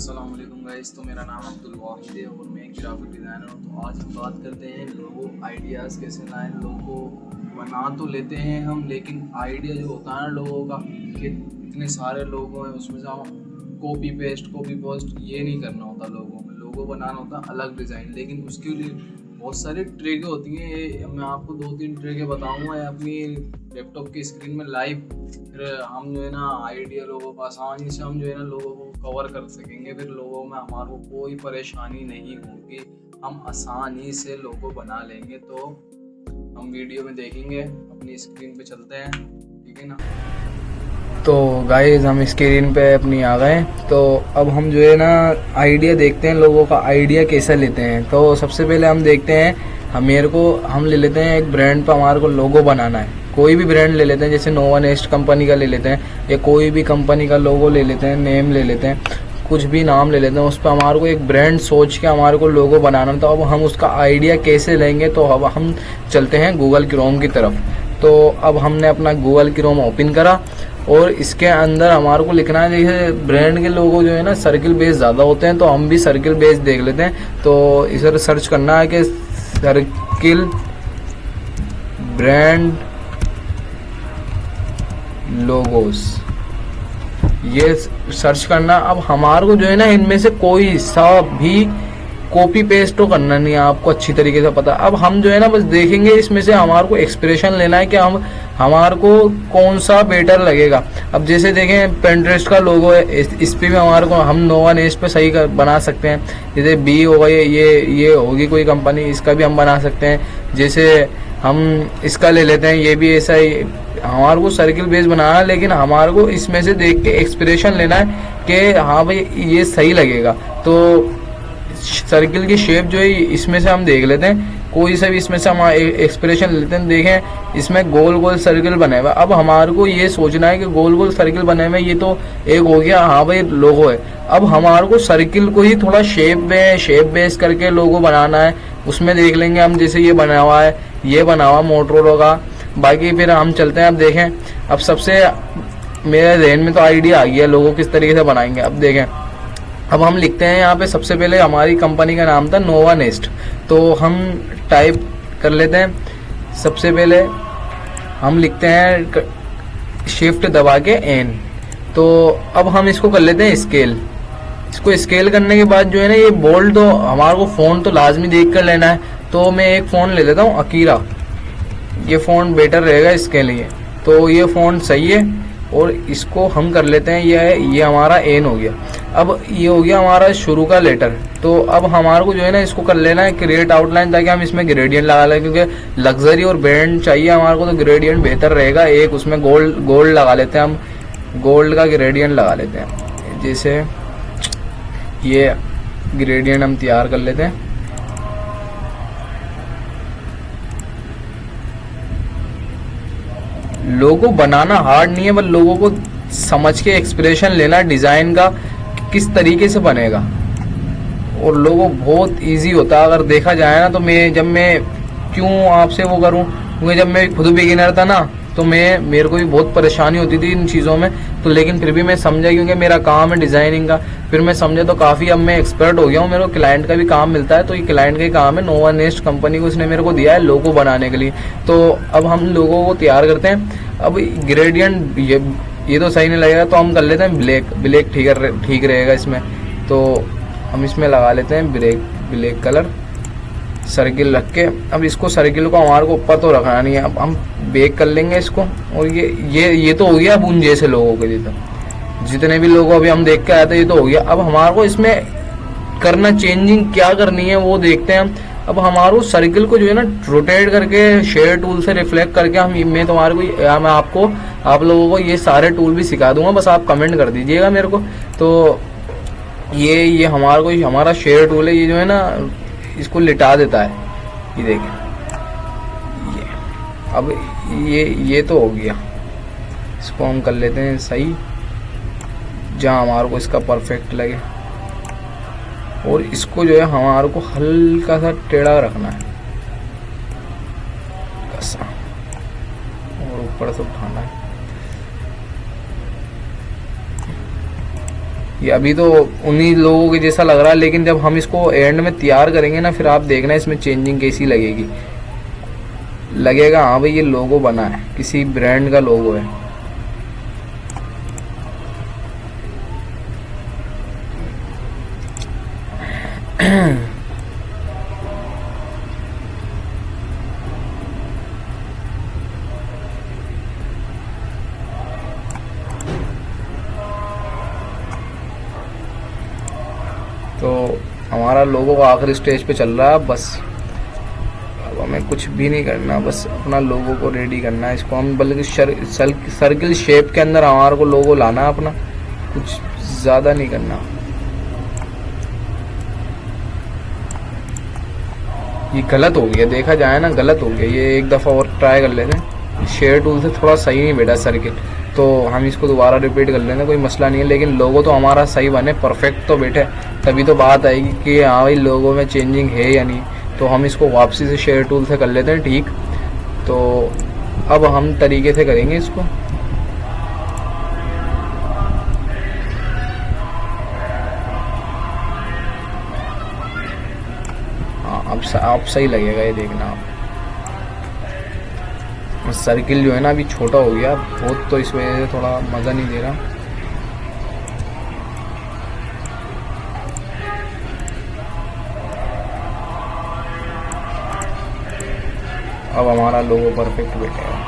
अस्सलाम वालेकुम गाइस। तो मेरा नाम अब्दुल वाहिद है और मैं एक ग्राफिक डिज़ाइनर हूँ। तो आज हम बात करते हैं लोगो आइडियाज़ कैसे लाएं। लोगो बना तो लेते हैं हम, लेकिन आइडिया जो होता है ना लोगों का, कि इतने सारे लोगों हैं उसमें से हम कॉपी पेस्ट ये नहीं करना होता। लोगों में लोगो बनाना होता अलग डिज़ाइन, लेकिन उसके लिए बहुत सारी ट्रिक होती हैं। ये मैं आपको 2-3 ट्रिकें बताऊँगा अपनी लैपटॉप की स्क्रीन में लाइव। फिर हम जो है ना आइडिया लोगों को आसानी से हम जो है ना लोगों को कवर कर सकेंगे। फिर लोगों में हमारे को कोई परेशानी नहीं होगी, हम आसानी से लोगो बना लेंगे। तो हम वीडियो में देखेंगे, अपनी स्क्रीन पे चलते हैं, ठीक है ना। तो गाइस हम स्क्रीन पे अपनी आ गए। तो अब हम जो है ना आइडिया देखते हैं, लोगों का आइडिया कैसे लेते हैं। तो सबसे पहले हम देखते हैं, हम ले लेते हैं एक ब्रांड पर हमारे को लोगो बनाना है। कोई भी ब्रांड ले लेते हैं, जैसे नोवा नेस्ट कंपनी का ले लेते हैं, या कोई भी कंपनी का लोगो ले लेते हैं, नेम ले लेते हैं, कुछ भी नाम ले लेते हैं। उस पर हमारे को एक ब्रांड सोच के हमारे को लोगो बनाना। तो अब हम उसका आइडिया कैसे लेंगे, तो अब हम चलते हैं गूगल क्रोम की तरफ। तो अब हमने अपना गूगल क्रोम ओपन करा और इसके अंदर हमारे को लिखना है, जैसे ब्रांड के लोगो जो है ना सर्किल बेस ज़्यादा होते हैं, तो हम भी सर्किल बेस देख लेते हैं। तो इधर सर्च करना है कि सर्किल ब्रांड लोगोस, ये सर्च करना। अब हमारे को जो है ना इनमें से कोई सा भी कॉपी पेस्ट तो करना नहीं है, आपको अच्छी तरीके से पता। अब हम जो है ना बस देखेंगे, इसमें से हमारे को एक्सप्रेशन लेना है कि हमारे को कौन सा बेटर लगेगा। अब जैसे देखें पेंट्रेस्ट का लोगो है, इस पे भी हमारे को हम नोवा नेस्ट पे सही बना सकते हैं। जैसे बी होगा, ये होगी कोई कंपनी, इसका भी हम बना सकते हैं। जैसे हम इसका ले लेते हैं, ये भी ऐसा ही हमारे को सर्किल बेस बनाना है, लेकिन हमारे को इसमें से देख के एक्सप्रेशन लेना है कि हाँ भाई ये सही लगेगा। तो सर्किल की शेप जो है इसमें से हम देख लेते हैं, कोई सा भी इसमें से हम एक्सप्रेशन लेते हैं। देखें इसमें गोल गोल सर्किल बने हुए। अब हमारे को ये सोचना है कि गोल गोल सर्किल बने हुए, ये तो एक हो गया, हाँ भाई लोगो है। अब हमारे को सर्किल को ही थोड़ा शेप बेस करके लोगो बनाना है। उसमें देख लेंगे हम, जैसे ये बना हुआ है, ये बना हुआ मोटरोला का। बाकी फिर हम चलते हैं। अब देखें, अब सबसे मेरे ध्यान में तो आइडिया आ गया लोगो किस तरीके से बनाएंगे। अब देखें, अब हम लिखते हैं यहाँ पे, सबसे पहले हमारी कंपनी का नाम था नोवा नेस्ट। तो हम टाइप कर लेते हैं। सबसे पहले हम लिखते हैं शिफ्ट दबा के एन। तो अब हम इसको कर लेते हैं स्केल। इसको स्केल करने के बाद जो है ना ये बोल्ड, तो हमारे को फ़ॉन्ट तो लाजमी देख कर लेना है। तो मैं एक फ़ॉन्ट ले लेता हूँ अकीरा, ये फ़ॉन्ट बेटर रहेगा इसके लिए। तो ये फ़ॉन्ट सही है और इसको हम कर लेते हैं, ये हमारा एन हो गया। अब ये हो गया हमारा शुरू का लेटर। तो अब हमारे को जो है ना इसको कर लेना है क्रिएट आउटलाइन, ताकि हम इसमें ग्रेडियंट लगा लें, क्योंकि लग्जरी और ब्रांड चाहिए हमारे को, तो ग्रेडियंट बेहतर रहेगा। एक उसमें गोल्ड लगा लेते हैं, हम गोल्ड का ग्रेडियंट लगा लेते हैं। जैसे ये ग्रेडियंट हम तैयार कर लेते हैं। लोगो बनाना हार्ड नहीं है, बस लोगों को समझ के एक्सप्रेशन लेना डिज़ाइन का किस तरीके से बनेगा, और लोगो बहुत इजी होता है अगर देखा जाए ना। तो जब मैं क्यों आपसे वो करूं, क्योंकि जब मैं खुद बिगिनर था ना, तो मेरे को भी बहुत परेशानी होती थी इन चीज़ों में। तो लेकिन फिर भी मैं समझा, क्योंकि मेरा काम है डिज़ाइनिंग का। फिर मैं समझा तो काफ़ी अब मैं एक्सपर्ट हो गया हूँ। मेरे को क्लाइंट का भी काम मिलता है, तो ये क्लाइंट का ही काम है। नोवा नेस्ट कंपनी को उसने मेरे को दिया है लोगो बनाने के लिए। तो अब हम लोगों को तैयार करते हैं। अब ग्रेडियंट ये तो सही नहीं लगेगा, तो हम कर लेते हैं ब्लैक ठीक रहेगा इसमें। तो हम इसमें लगा लेते हैं ब्लैक कलर, सर्किल रख के। अब इसको सर्किल को हमारे को ऊपर तो रखना नहीं है, अब हम बेक कर लेंगे इसको। और ये तो हो गया अब उन जैसे लोगों के लिए, तो जितने भी लोगों अभी हम देख के आए थे ये तो हो गया। अब हमारे को इसमें करना चेंजिंग क्या करनी है वो देखते हैं हम। अब हमारे को सर्किल को जो है ना रोटेट करके शेयर टूल से रिफ्लेक्ट करके मैं आप लोगों को ये सारे टूल भी सिखा दूंगा, बस आप कमेंट कर दीजिएगा मेरे को। तो ये हमारा शेयर टूल है, ये जो है ना इसको लिटा देता है, ये देखें। अब ये तो हो गया, इसको हम कर लेते हैं सही, जहाँ हमारे को इसका परफेक्ट लगे। और इसको जो है हमारे को हल्का सा टेढ़ा रखना है, और ऊपर से उठाना है। ये अभी तो उन्हीं लोगों के जैसा लग रहा है, लेकिन जब हम इसको एंड में तैयार करेंगे ना, फिर आप देखना इसमें चेंजिंग कैसी लगेगी। लगेगा हाँ भाई ये लोगो बना है, किसी ब्रांड का लोगो है। तो हमारा लोगो आखिरी स्टेज पे चल रहा है बस। अब हमें कुछ भी नहीं करना, बस अपना लोगो को रेडी करना है। इसको हम बल्कि सर्किल शेप के अंदर हमारे को लोगो लाना है अपना, कुछ ज़्यादा नहीं करना। ये गलत हो गया, देखा जाए ना गलत हो गया। ये एक दफ़ा और ट्राई कर लेते हैं। शेयर टूल से थोड़ा सही नहीं बैठा सर्किल, तो हम इसको दोबारा रिपीट कर लेंगे, कोई मसला नहीं है। लेकिन लोगो तो हमारा सही बने, परफेक्ट तो बैठे, तभी तो बात आएगी कि हाँ भाई लोगो में चेंजिंग है या नहीं। तो हम इसको वापसी से शेयर टूल से कर लेते हैं, ठीक। तो अब हम तरीके से करेंगे इसको। हाँ अब सही लगेगा, ये देखना आप। सर्किल जो है ना अभी छोटा हो गया बहुत, तो इस वजह से थोड़ा मज़ा नहीं दे रहा। अब हमारा लोगो परफेक्ट बैठेगा।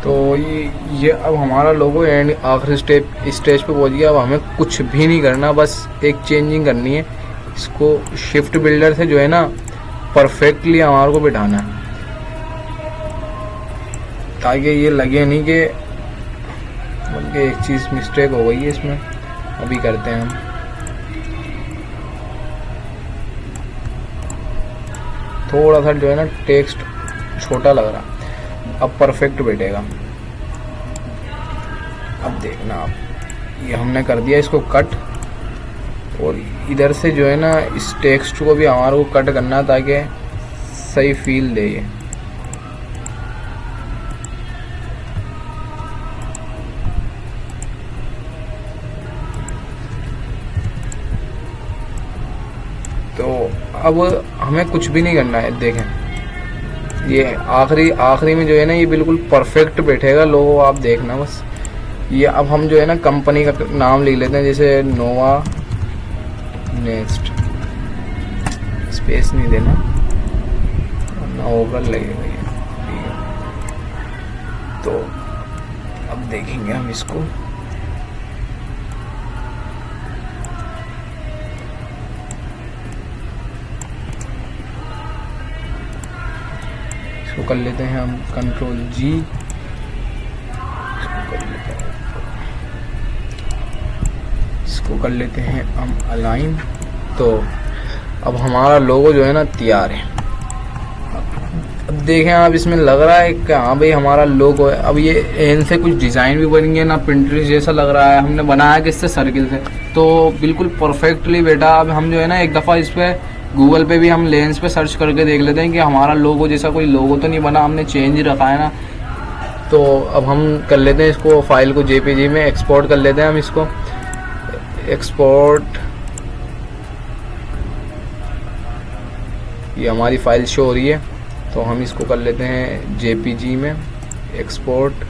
तो ये अब हमारा लोगो एंड आखिरी स्टेज पे पहुंच गया। अब हमें कुछ भी नहीं करना, बस एक चेंजिंग करनी है। इसको शिफ्ट बिल्डर से जो है ना परफेक्टली हमारे को बिठाना है, ताकि ये लगे नहीं कि बल्कि एक चीज़ मिस्टेक हो गई है इसमें। अभी करते हैं हम। थोड़ा सा जो है ना टेक्स्ट छोटा लग रहा, अब परफेक्ट बैठेगा। अब देखना आप, ये हमने कर दिया इसको कट, और इधर से जो है ना इस टेक्स्ट को भी हमारे को कट करना ताकि सही फील दे ये। तो अब हमें कुछ भी नहीं करना है, देखें ये आखिरी में जो है ना ये बिल्कुल परफेक्ट बैठेगा लोगो, आप देखना बस। ये अब हम जो है ना कंपनी का नाम लिख लेते हैं, जैसे नोवा नेक्स्ट, स्पेस नहीं देना ना, ओवर लगेगा ये, ठीक है। तो अब देखेंगे हम इसको। इसको कर लेते हैं हम कंट्रोल जी, इसको कर लेते हैं हम अलाइन। तो अब हमारा लोगो जो है ना तैयार है। अब देखें आप, इसमें लग रहा है कि हाँ भाई हमारा लोगो है। अब ये एन से कुछ डिज़ाइन भी बन गया ना, पिंटरेस्ट जैसा लग रहा है। हमने बनाया किससे, सर्किल से, तो बिल्कुल परफेक्टली बेटा। अब हम जो है ना एक दफ़ा इस पर गूगल पे भी हम लेंस पे सर्च करके देख लेते हैं कि हमारा लोगो जैसा कोई लोगो तो नहीं बना, हमने चेंज रखा है ना। तो अब हम कर लेते हैं इसको, फाइल को जेपीजी में एक्सपोर्ट कर लेते हैं हम इसको। एक्सपोर्ट, ये हमारी फाइल शो हो रही है, तो हम इसको कर लेते हैं जेपीजी में एक्सपोर्ट।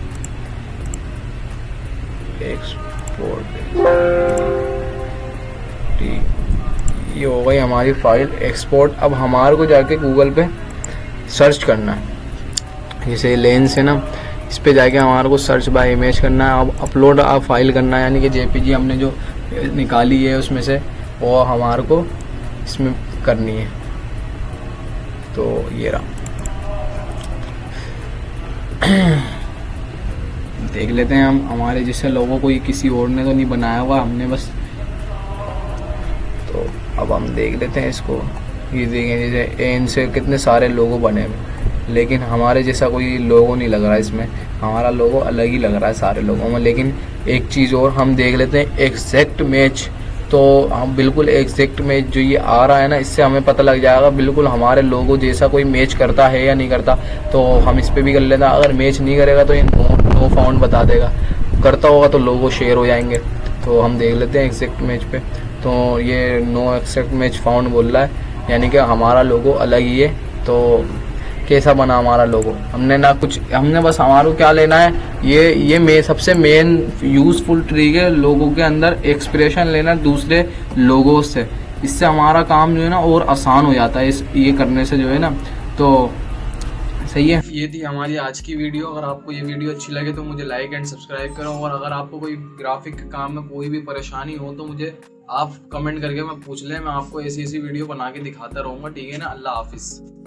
ठीक, ये हो गई हमारी फाइल एक्सपोर्ट। अब हमारे को जाके गूगल पे सर्च करना है, जैसे लेंस है ना, इस पे जाके हमारे को सर्च बाय इमेज करना है। अब अपलोड आप फाइल करना है, यानी कि जेपीजी हमने जो निकाली है उसमें से वो हमारे को इसमें करनी है। तो ये रहा, देख लेते हैं हम, हमारे जैसे लोगों को ये किसी और ने तो नहीं बनाया हुआ, हमने बस। तो अब हम देख लेते हैं इसको। ये देखें जैसे इनसे कितने सारे लोगो बने हुए, लेकिन हमारे जैसा कोई लोगो नहीं लग रहा है इसमें, हमारा लोगो अलग ही लग रहा है सारे लोगों में। लेकिन एक चीज़ और हम देख लेते हैं, एग्जैक्ट मैच। तो हम बिल्कुल एग्जैक्ट मैच जो ये आ रहा है ना, इससे हमें पता लग जाएगा बिल्कुल हमारे लोगो जैसा कोई मैच करता है या नहीं करता। तो हम इस पर भी कर लेना, अगर मैच नहीं करेगा तो ये नो फाउंड बता देगा, करता होगा तो लोगो शेयर हो जाएंगे। तो हम देख लेते हैं एग्जैक्ट मैच पे। तो ये नो एग्जैक्ट मैच फाउंड बोल रहा है, यानी कि हमारा लोगो अलग ही है। तो कैसा बना हमारा लोगो, हमने ना कुछ, हमने बस हमारा क्या लेना है, ये सबसे मेन यूजफुल ट्रिक है लोगों के अंदर, एक्सप्रेशन लेना दूसरे लोगों से। इससे हमारा काम जो है ना और आसान हो जाता है इस ये करने से जो है ना। तो सही है। ये थी हमारी आज की वीडियो। अगर आपको ये वीडियो अच्छी लगे तो मुझे लाइक एंड सब्सक्राइब करो, और अगर आपको कोई ग्राफिक के काम में कोई भी परेशानी हो तो मुझे आप कमेंट करके मैं पूछ लें, मैं आपको ऐसी ऐसी वीडियो बना के दिखाता रहूँगा। ठीक है ना, अल्लाह हाफिज़।